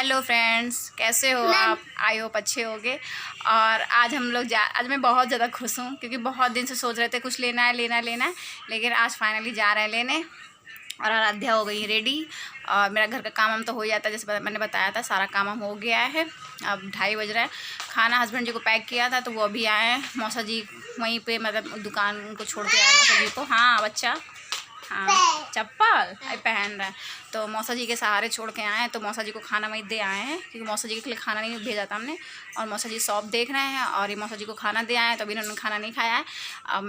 Hello friends, कैसे हो आप? आई होप अच्छे होगे। और आज आज मैं बहुत ज़्यादा खुश हूँ क्योंकि बहुत दिन से सोच रहे थे कुछ लेना है, लेकिन आज फाइनली जा रहे हैं लेने। और आराध्या हो गई रेडी। और मेरा घर का काम तो हो जाता है, जैसे मैंने बताया था सारा काम हो गया है। अब 2:30 बज रहा है। खाना हस्बैंड जी को पैक किया था तो वो अभी आए हैं। मौसा जी वहीं पे मतलब दुकान उनको छोड़ के आए मौसा जी को। हाँ बच्चा, हाँ चप्पल पहन रहा है। तो मौसा जी के सहारे छोड़ के आए हैं, तो मौसा जी को खाना वहीं दे आए हैं क्योंकि मौसा जी के लिए खाना नहीं भेजा था हमने। और मौसा जी शॉप देख रहे हैं और ये मौसा जी को खाना दे आए हैं, तो अभी इन्होंने खाना नहीं खाया है। अब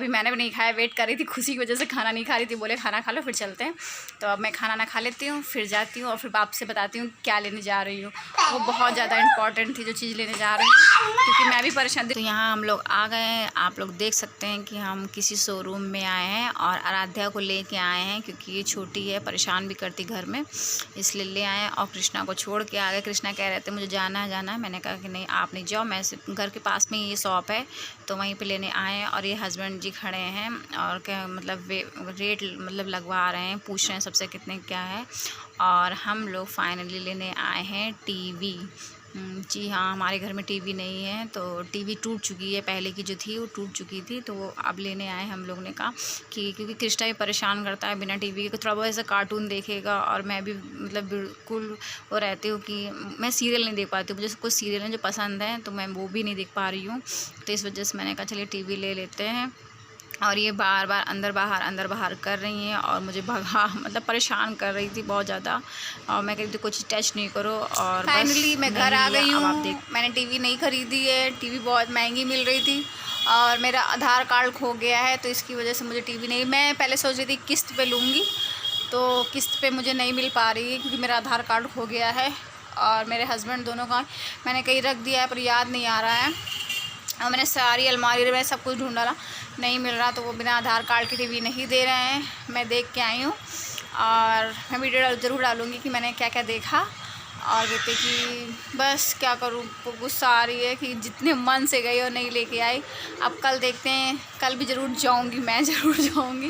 मैंने भी नहीं खाया, वेट कर रही थी, खुशी की वजह से खाना नहीं खा रही थी। बोले खाना खा लो फिर चलते हैं। तो अब मैं खाना ना खा लेती हूँ, फिर जाती हूँ और फिर आपसे बताती हूँ क्या लेने जा रही हूँ। वो बहुत ज़्यादा इंपॉर्टेंट थी जो चीज़ लेने जा रही हूँ क्योंकि मैं भी परेशान थी। तो यहाँ हम लोग आ गए हैं। आप लोग देख सकते हैं कि हम किसी शोरूम में आए हैं और आराध्या को लेके आए हैं क्योंकि ये छोटी है, परेशान भी करती घर में, इसलिए ले आए हैं। और कृष्णा को छोड़ के आ गए। कृष्णा कह रहे थे मुझे जाना है। मैंने कहा कि नहीं आप नहीं जाओ, मैं घर के पास में ये शॉप है तो वहीं पे लेने आए हैं। और ये हस्बैंड जी खड़े हैं और क्या मतलब रेट मतलब लगवा रहे हैं, पूछ रहे हैं सबसे कितने क्या है। और हम लोग फाइनली लेने आए हैं टीवी। जी हाँ, हमारे घर में टीवी नहीं है, तो टीवी टूट चुकी है, पहले की जो थी वो टूट चुकी थी, तो वो अब लेने आए हम लोग ने कहा कि क्योंकि कृष्णा भी परेशान करता है बिना टीवी के, थोड़ा बहुत ऐसा कार्टून देखेगा। और मैं भी मतलब बिल्कुल वो रहती हूँ कि मैं सीरियल नहीं देख पाती हूँ, मुझे कुछ सीरियल हैं जो पसंद हैं तो मैं वो भी नहीं देख पा रही हूँ। तो इस वजह से मैंने कहा चलिए टीवी ले लेते हैं। और ये बार बार अंदर बाहर कर रही हैं और मुझे मतलब परेशान कर रही थी बहुत ज़्यादा। और मैं कह रही थी कुछ टच नहीं करो। और फाइनली मैं घर आ गई हूँ। मैंने टीवी नहीं ख़रीदी है, टीवी बहुत महंगी मिल रही थी और मेरा आधार कार्ड खो गया है, तो इसकी वजह से मुझे टीवी नहीं, मैं पहले सोच रही थी किस्त पे लूँगी, तो किस्त पे मुझे नहीं मिल पा रही है क्योंकि मेरा आधार कार्ड खो गया है। और मेरे हस्बैंड दोनों का मैंने कहीं रख दिया है पर याद नहीं आ रहा है। और मैंने सारी अलमारी में सब कुछ ढूंढ डाला, नहीं मिल रहा, तो वो बिना आधार कार्ड की टीवी नहीं दे रहे हैं। मैं देख के आई हूँ और मैं वीडियो ज़रूर डालूँगी कि मैंने क्या क्या देखा। और कहते कि बस क्या करूँ, गुस्सा आ रही है कि जितने मन से गई और नहीं लेके आई। अब कल देखते हैं, कल भी ज़रूर जाऊँगी, मैं ज़रूर जाऊँगी।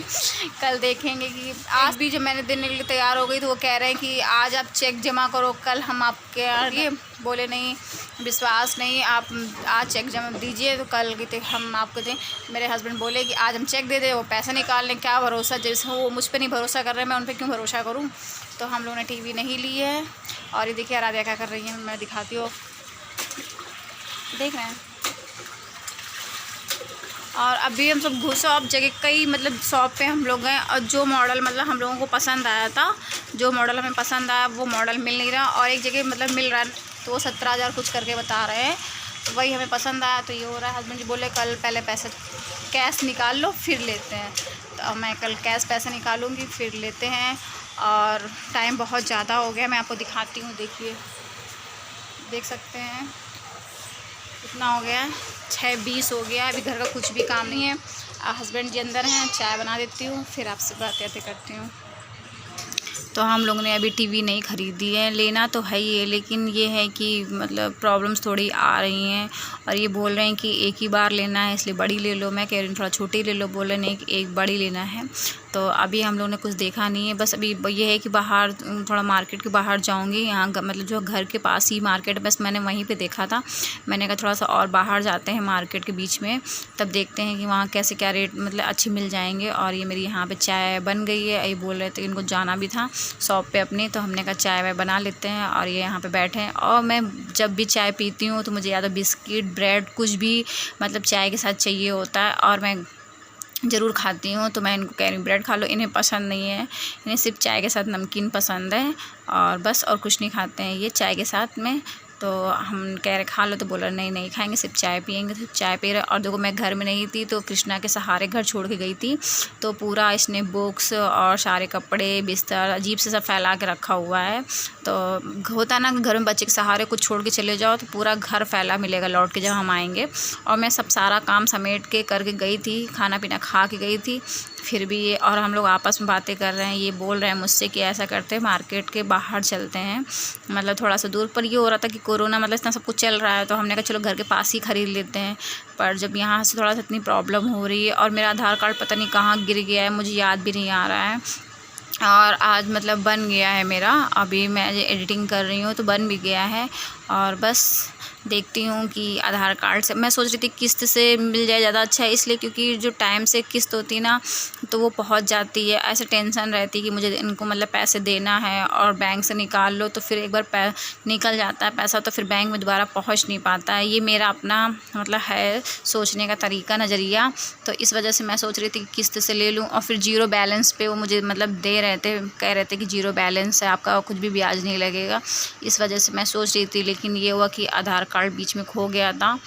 कल देखेंगे कि आज भी जब मैंने देने के लिए तैयार हो गई तो वो कह रहे हैं कि आज आप चेक जमा करो, कल हम आपके आगे। बोले नहीं, विश्वास नहीं, आप आज चेक जमा दीजिए तो कल कहते हम आपको दें। मेरे हस्बैंड बोले कि आज हम चेक दे दें, वो पैसा निकाल लें, क्या भरोसा, जैसे वो मुझ पर नहीं भरोसा कर रहे हैं मैं उन पर क्यों भरोसा करूँ। तो हम लोगों ने टीवी नहीं ली है। और ये देखिए आराध्या क्या कर रही है, मैं दिखाती हूँ, देख रहे हैं। और अभी हम सब शॉप जगह कई मतलब शॉप पे हम लोग गए और जो मॉडल मतलब हम लोगों को पसंद आया था, जो मॉडल हमें पसंद आया वो मॉडल मिल नहीं रहा। और एक जगह मतलब मिल रहा है तो वो 17,000 कुछ करके बता रहे हैं, तो वही हमें पसंद आया तो ये हो रहा है। हस्बैंड जी बोले कल पहले पैसे कैश निकाल लो फिर लेते हैं, तो मैं कल कैश पैसे निकालूंगी फिर लेते हैं। और टाइम बहुत ज़्यादा हो गया, मैं आपको दिखाती हूँ, देखिए देख सकते हैं कितना हो गया, 6:20 हो गया। अभी घर का कुछ भी काम नहीं है। हस्बैंड जी अंदर हैं, चाय बना देती हूँ फिर आपसे बातें करती हूँ। तो हम लोगों ने अभी टीवी नहीं ख़रीदी है, लेना तो है ही है, लेकिन ये है कि मतलब प्रॉब्लम्स थोड़ी आ रही हैं। और ये बोल रहे हैं कि एक ही बार लेना है इसलिए बड़ी ले लो, मैं कह रही हूँ थोड़ा छोटी ले लो, बोल रहे नहीं कि एक बड़ी लेना है। तो अभी हम लोगों ने कुछ देखा नहीं है, बस अभी ये है कि बाहर थोड़ा मार्केट के बाहर जाऊँगी। यहाँ मतलब जो घर के पास ही मार्केट है, बस मैंने वहीं पर देखा था। मैंने कहा थोड़ा सा और बाहर जाते हैं मार्केट के बीच में, तब देखते हैं कि वहाँ कैसे क्या रेट मतलब अच्छे मिल जाएंगे। और ये मेरी यहाँ पे चाय बन गई है, ये बोल रहे थे इनको जाना भी था शॉप पे अपनी, तो हमने कहा चाय वाय बना लेते हैं। और ये यहाँ पे बैठे हैं और मैं जब भी चाय पीती हूँ तो मुझे या तो बिस्किट ब्रेड कुछ भी मतलब चाय के साथ चाहिए होता है और मैं ज़रूर खाती हूँ। तो मैं इनको कह रही हूँ ब्रेड खा लो, इन्हें पसंद नहीं है, इन्हें सिर्फ चाय के साथ नमकीन पसंद है और बस, और कुछ नहीं खाते हैं ये चाय के साथ में। तो हम कह रहे खा लो, तो बोला नहीं खाएंगे, सिर्फ चाय पियेंगे, तो चाय पी रहे। और देखो मैं घर में नहीं थी तो कृष्णा के सहारे घर छोड़ के गई थी, तो पूरा इसने बुक्स और सारे कपड़े बिस्तर अजीब से सब फैला के रखा हुआ है। तो होता ना घर में बच्चे के सहारे कुछ छोड़ के चले जाओ तो पूरा घर फैला मिलेगा लौट के जब हम आएंगे। और मैं सब सारा काम समेट के करके गई थी, खाना पीना खा के गई थी, फिर भी ये और हम लोग आपस में बातें कर रहे हैं। ये बोल रहे हैं मुझसे कि ऐसा करते हैं मार्केट के बाहर चलते हैं, मतलब थोड़ा सा दूर। पर ये हो रहा था कि कोरोना मतलब इतना सब कुछ चल रहा है, तो हमने कहा चलो घर के पास ही ख़रीद लेते हैं। पर जब यहाँ से थोड़ा सा इतनी प्रॉब्लम हो रही है और मेरा आधार कार्ड पता नहीं कहाँ गिर गया है, मुझे याद भी नहीं आ रहा है। और आज मतलब बन गया है मेरा, अभी मैं एडिटिंग कर रही हूँ तो बन भी गया है। और बस देखती हूँ कि आधार कार्ड से मैं सोच रही थी किस्त से मिल जाए ज़्यादा अच्छा है, इसलिए क्योंकि जो टाइम से किस्त होती है ना तो वो पहुँच जाती है। ऐसे टेंशन रहती है कि मुझे इनको मतलब पैसे देना है, और बैंक से निकाल लो तो फिर एक बार निकल जाता है पैसा तो फिर बैंक में दोबारा पहुँच नहीं पाता है। ये मेरा अपना मतलब है सोचने का तरीका, नज़रिया। तो इस वजह से मैं सोच रही थी कि किस्त से ले लूँ, और फिर ज़ीरो बैलेंस पे वो मुझे मतलब दे रहे थे, कह रहे थे कि ज़ीरो बैलेंस है आपका, कुछ भी ब्याज नहीं लगेगा। इस वजह से मैं सोच रही थी, लेकिन ये हुआ कि आधार कार्ड बीच में खो गया था।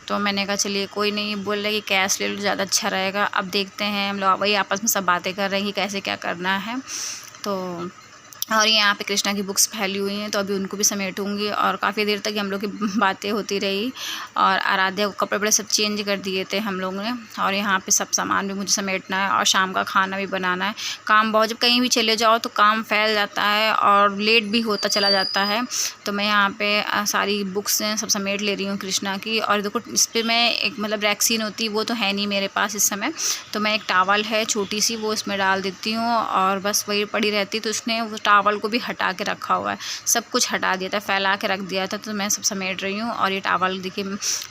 तो मैंने कहा चलिए कोई नहीं, बोल रहे कि कैश ले लो ज़्यादा अच्छा रहेगा। अब देखते हैं, हम लोग वही आपस में सब बातें कर रहे हैं कि कैसे क्या करना है। तो और यहाँ पे कृष्णा की बुक्स फैली हुई हैं तो अभी उनको भी समेटूंगी। और काफ़ी देर तक हम लोग की बातें होती रही, और आराध्या को कपड़े वपड़े सब चेंज कर दिए थे हम लोगों ने। और यहाँ पे सब सामान भी मुझे समेटना है, और शाम का खाना भी बनाना है। काम बहुत, जब कहीं भी चले जाओ तो काम फैल जाता है और लेट भी होता चला जाता है। तो मैं यहाँ पे सारी बुक्स हैं सब समेट ले रही हूँ कृष्णा की। और देखो इस पर मैं एक मतलब वैक्सीन होती है वो तो है नहीं मेरे पास इस समय, तो मैं एक टावल है छोटी सी वो इसमें डाल देती हूँ, और बस वही पड़ी रहती। तो उसने वो टावल को भी हटा के रखा हुआ है, सब कुछ हटा दिया था, फैला के रख दिया था। तो मैं सब समेट रही हूँ। और ये टावल देखिए,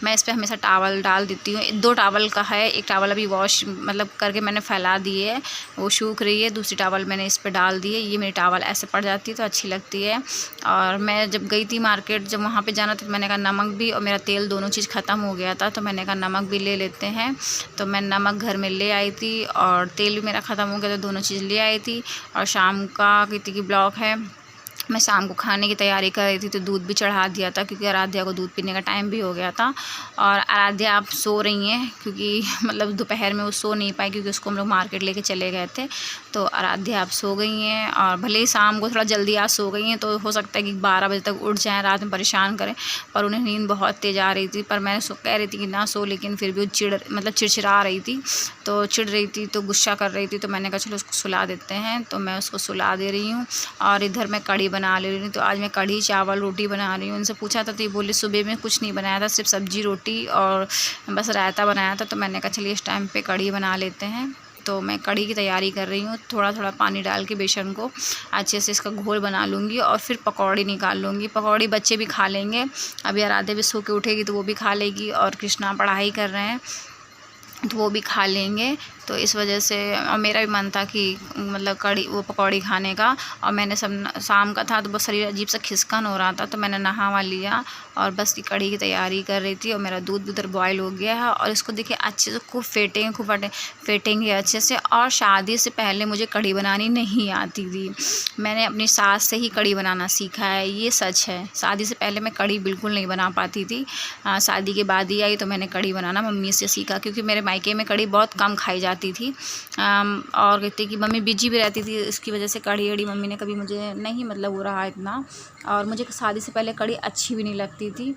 मैं इस पर हमेशा टावल डाल देती हूँ। 2 टावल का है, एक टावल अभी वॉश मतलब करके मैंने फैला दी है, वो सूख रही है, दूसरी टावल मैंने इस पर डाल दी है। ये मेरी टावल ऐसे पड़ जाती है तो अच्छी लगती है। और मैं जब गई थी मार्केट, जब वहाँ पर जाना था तो मैंने कहा नमक भी और मेरा तेल दोनों चीज़ ख़त्म हो गया था, तो मैंने कहा नमक भी ले लेते हैं। तो मैं नमक घर में ले आई थी, और तेल भी मेरा ख़त्म हो गया तो दोनों चीज़ ले आई थी। और शाम का कितनी की ब्लॉक है, मैं शाम को खाने की तैयारी कर रही थी तो दूध भी चढ़ा दिया था, क्योंकि आराध्या को दूध पीने का टाइम भी हो गया था। और आराध्या आप सो रही हैं, क्योंकि मतलब दोपहर में वो सो नहीं पाई, क्योंकि उसको हम लोग मार्केट लेके चले गए थे। तो आराध्या आप सो गई हैं, और भले ही शाम को थोड़ा जल्दी आज सो गई हैं, तो हो सकता है कि 12 बजे तक उठ जाएँ, रात में परेशान करें। पर उन्हें नींद बहुत तेज़ आ रही थी, पर मैं कह रही थी कि ना सो, लेकिन फिर भी वो चिड़चिड़ा रही थी, तो चिढ़ रही थी, तो गुस्सा कर रही थी। तो मैंने कहा चलो उसको सुला देते हैं, तो मैं उसको सुला दे रही हूँ। और इधर मैं कढ़ी बना ले रही हूँ। तो आज मैं कढ़ी चावल रोटी बना रही हूँ। उनसे पूछा था तो ये बोले सुबह में कुछ नहीं बनाया था, सिर्फ सब्जी रोटी और बस रायता बनाया था। तो मैंने कहा चलिए इस टाइम पे कढ़ी बना लेते हैं। तो मैं कढ़ी की तैयारी कर रही हूँ, थोड़ा थोड़ा पानी डाल के बेसन को अच्छे से इसका घोल बना लूँगी, और फिर पकौड़ी निकाल लूँगी। पकौड़ी बच्चे भी खा लेंगे, अभी आराध्या भी सो के उठेगी तो वो भी खा लेगी, और कृष्णा पढ़ाई कर रहे हैं तो वो भी खा लेंगे। तो इस वजह से, और मेरा भी मन था कि मतलब कढ़ी वो पकौड़ी खाने का। और मैंने सब शाम का था तो बस शरीर अजीब सा खिसकन हो रहा था, तो मैंने नहा लिया और बस की कढ़ी की तैयारी कर रही थी। और मेरा दूध भी उधर बॉयल हो गया है, और इसको देखिए अच्छे से खूब फेंटेंगे अच्छे से। और शादी से पहले मुझे कढ़ी बनानी नहीं आती थी, मैंने अपनी सास से ही कढ़ी बनाना सीखा है, ये सच है। शादी से पहले मैं कढ़ी बिल्कुल नहीं बना पाती थी, शादी के बाद ही आई तो मैंने कढ़ी बनाना मम्मी से सीखा, क्योंकि मेरे मायके में कढ़ी बहुत कम खाई जाती थी। और कहती कि मम्मी बिजी भी रहती थी, इसकी वजह से कढ़ी वढ़ी मम्मी ने कभी मुझे नहीं मतलब वो रहा इतना। और मुझे शादी से पहले कढ़ी अच्छी भी नहीं लगती थी,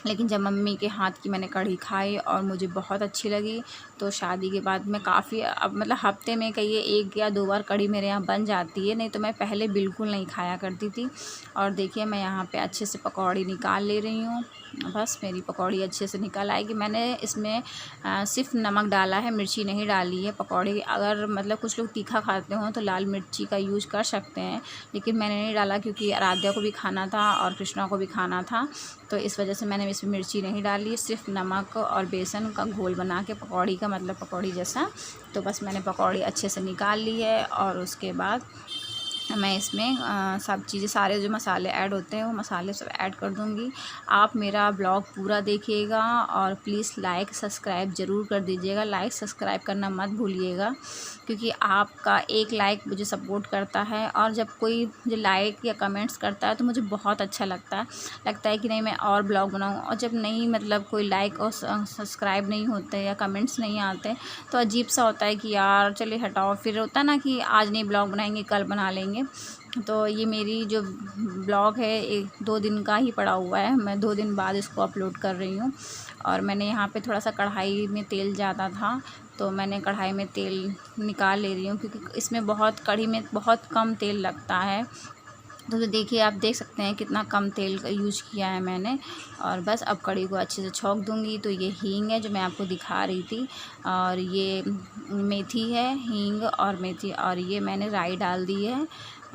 लेकिन जब मम्मी के हाथ की मैंने कढ़ी खाई और मुझे बहुत अच्छी लगी, तो शादी के बाद मैं काफ़ी अब मतलब हफ्ते में कहिए 1 या 2 बार कढ़ी मेरे यहाँ बन जाती है, नहीं तो मैं पहले बिल्कुल नहीं खाया करती थी। और देखिए मैं यहाँ पे अच्छे से पकौड़ी निकाल ले रही हूँ, बस मेरी पकौड़ी अच्छे से निकल आएगी। मैंने इसमें सिर्फ नमक डाला है, मिर्ची नहीं डाली है। पकौड़ी अगर मतलब कुछ लोग तीखा खाते हों तो लाल मिर्ची का यूज़ कर सकते हैं, लेकिन मैंने नहीं डाला, क्योंकि आराध्या को भी खाना था और कृष्णा को भी खाना था, तो इस वजह से मैंने इसमें मिर्ची नहीं डाली। सिर्फ नमक और बेसन का घोल बना के पकौड़ी का मतलब पकौड़ी जैसा, तो बस मैंने पकौड़ी अच्छे से निकाल ली है। और उसके बाद मैं इसमें सब चीज़ें सारे जो मसाले ऐड होते हैं वो मसाले सब ऐड कर दूँगी। आप मेरा ब्लॉग पूरा देखिएगा, और प्लीज़ लाइक सब्सक्राइब ज़रूर कर दीजिएगा। लाइक सब्सक्राइब करना मत भूलिएगा, क्योंकि आपका एक लाइक मुझे सपोर्ट करता है, और जब कोई मुझे लाइक या कमेंट्स करता है तो मुझे बहुत अच्छा लगता है कि नहीं मैं और ब्लॉग बनाऊँ। और जब नहीं मतलब कोई लाइक और सब्सक्राइब नहीं होते या कमेंट्स नहीं आते तो अजीब सा होता है कि यार चलिए हटाओ, फिर होता है ना कि आज नहीं ब्लॉग बनाएंगे कल बना लेंगे। तो ये मेरी जो ब्लॉग है 1-2 दिन का ही पड़ा हुआ है, मैं 2 दिन बाद इसको अपलोड कर रही हूँ। और मैंने यहाँ पे थोड़ा सा कढ़ाई में तेल ज़्यादा था, तो मैंने कढ़ाई में तेल निकाल ले रही हूँ, क्योंकि इसमें कढ़ी में बहुत कम तेल लगता है। तो देखिए आप देख सकते हैं कितना कम तेल का यूज किया है मैंने। और बस अब कड़ी को अच्छे से छौंक दूंगी। तो ये हींग है जो मैं आपको दिखा रही थी, और ये मेथी है, हींग और मेथी, और ये मैंने राई डाल दी है।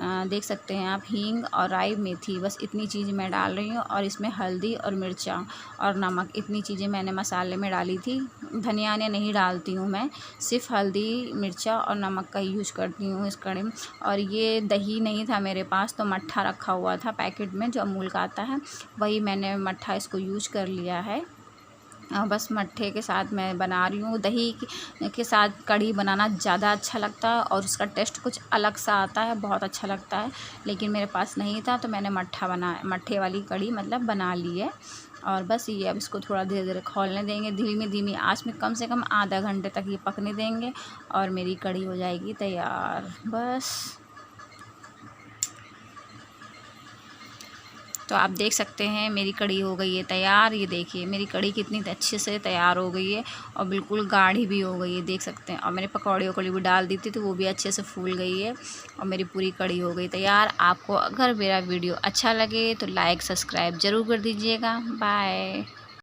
देख सकते हैं आप, हींग और राई, मेथी, बस इतनी चीज़ मैं डाल रही हूँ। और इसमें हल्दी और मिर्चा और नमक, इतनी चीज़ें मैंने मसाले में डाली थी। धनिया ने नहीं डालती हूँ मैं, सिर्फ हल्दी, मिर्चा और नमक का यूज करती हूँ इस कड़ी में। और ये दही नहीं था मेरे पास, तो मट्ठा रखा हुआ था पैकेट में जो अमूल का आता है, वही मैंने मट्ठा इसको यूज कर लिया है। बस मट्ठे के साथ मैं बना रही हूँ। दही के साथ कढ़ी बनाना ज़्यादा अच्छा लगता है और उसका टेस्ट कुछ अलग सा आता है, बहुत अच्छा लगता है। लेकिन मेरे पास नहीं था तो मैंने मट्ठे वाली कढ़ी मतलब बना ली है। और बस ये अब इसको थोड़ा धीरे धीरे खौलने देंगे, धीमी आंच में, कम से कम आधा घंटे तक ये पकने देंगे और मेरी कढ़ी हो जाएगी तैयार। बस तो आप देख सकते हैं मेरी कढ़ी हो गई है तैयार। ये देखिए मेरी कढ़ी कितनी अच्छे से तैयार हो गई है और बिल्कुल गाढ़ी भी हो गई है, देख सकते हैं। और मैंने पकौड़े भी डाल दी थी तो वो भी अच्छे से फूल गई है और मेरी पूरी कढ़ी हो गई तैयार। आपको अगर मेरा वीडियो अच्छा लगे तो लाइक सब्सक्राइब ज़रूर कर दीजिएगा। बाय।